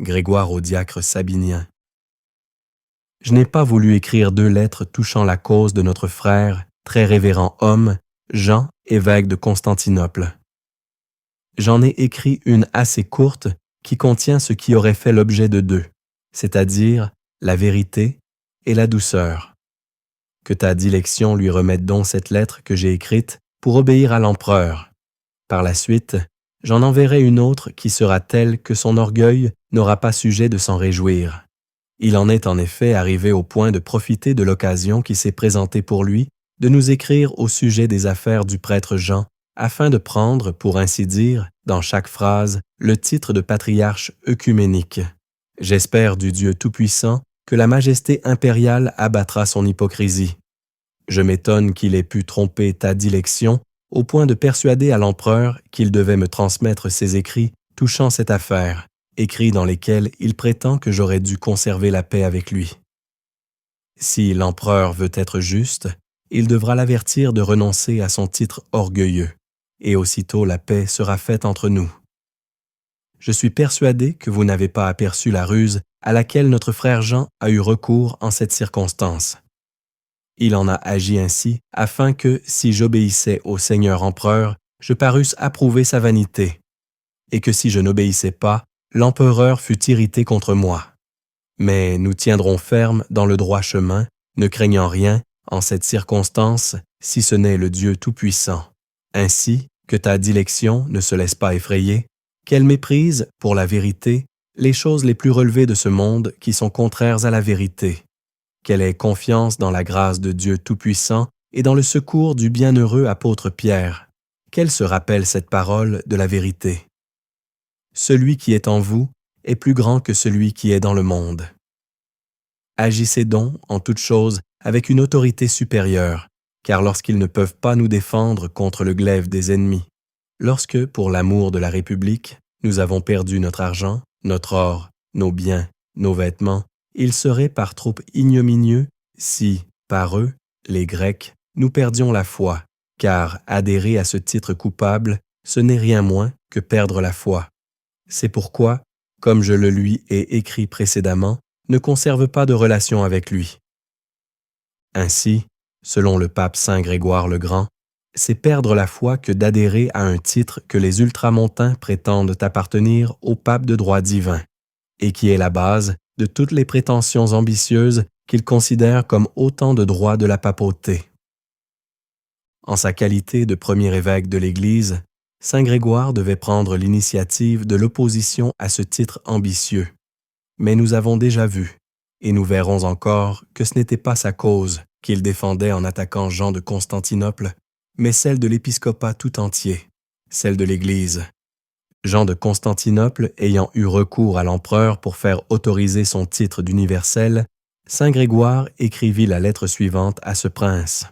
Grégoire au diacre sabinien. Je n'ai pas voulu écrire 2 lettres touchant la cause de notre frère, très révérend homme, Jean, évêque de Constantinople. J'en ai écrit une assez courte qui contient ce qui aurait fait l'objet de 2, c'est-à-dire la vérité et la douceur. Que ta dilection lui remette donc cette lettre que j'ai écrite pour obéir à l'empereur. Par la suite, j'en enverrai une autre qui sera telle que son orgueil n'aura pas sujet de s'en réjouir. Il en est en effet arrivé au point de profiter de l'occasion qui s'est présentée pour lui de nous écrire au sujet des affaires du prêtre Jean, afin de prendre, pour ainsi dire, dans chaque phrase, le titre de patriarche œcuménique. J'espère du Dieu Tout-Puissant que la majesté impériale abattra son hypocrisie. Je m'étonne qu'il ait pu tromper ta dilection au point de persuader à l'empereur qu'il devait me transmettre ses écrits touchant cette affaire, écrits dans lesquels il prétend que j'aurais dû conserver la paix avec lui. Si l'empereur veut être juste, il devra l'avertir de renoncer à son titre orgueilleux, et aussitôt la paix sera faite entre nous. Je suis persuadé que vous n'avez pas aperçu la ruse à laquelle notre frère Jean a eu recours en cette circonstance. Il en a agi ainsi afin que, si j'obéissais au Seigneur empereur, je parusse approuver sa vanité, et que si je n'obéissais pas, l'empereur fût irrité contre moi. Mais nous tiendrons ferme dans le droit chemin, ne craignant rien, en cette circonstance, si ce n'est le Dieu Tout-Puissant. Ainsi, que ta dilection ne se laisse pas effrayer, qu'elle méprise, pour la vérité, les choses les plus relevées de ce monde qui sont contraires à la vérité, qu'elle ait confiance dans la grâce de Dieu Tout-Puissant et dans le secours du bienheureux apôtre Pierre, qu'elle se rappelle cette parole de la vérité. Celui qui est en vous est plus grand que celui qui est dans le monde. Agissez donc, en toutes choses, avec une autorité supérieure, car lorsqu'ils ne peuvent pas nous défendre contre le glaive des ennemis, lorsque, pour l'amour de la République, nous avons perdu notre argent, notre or, nos biens, nos vêtements, il serait par trop ignominieux si, par eux, les Grecs, nous perdions la foi, car adhérer à ce titre coupable, ce n'est rien moins que perdre la foi. C'est pourquoi, comme je le lui ai écrit précédemment, ne conserve pas de relation avec lui. Ainsi, selon le pape Saint Grégoire le Grand, c'est perdre la foi que d'adhérer à un titre que les ultramontains prétendent appartenir au pape de droit divin, et qui est la base de toutes les prétentions ambitieuses qu'ils considèrent comme autant de droits de la papauté. En sa qualité de premier évêque de l'Église, Saint Grégoire devait prendre l'initiative de l'opposition à ce titre ambitieux. Mais nous avons déjà vu, et nous verrons encore, que ce n'était pas sa cause qu'il défendait en attaquant Jean de Constantinople, mais celle de l'épiscopat tout entier, celle de l'Église. Jean de Constantinople ayant eu recours à l'empereur pour faire autoriser son titre d'universel, Saint Grégoire écrivit la lettre suivante à ce prince.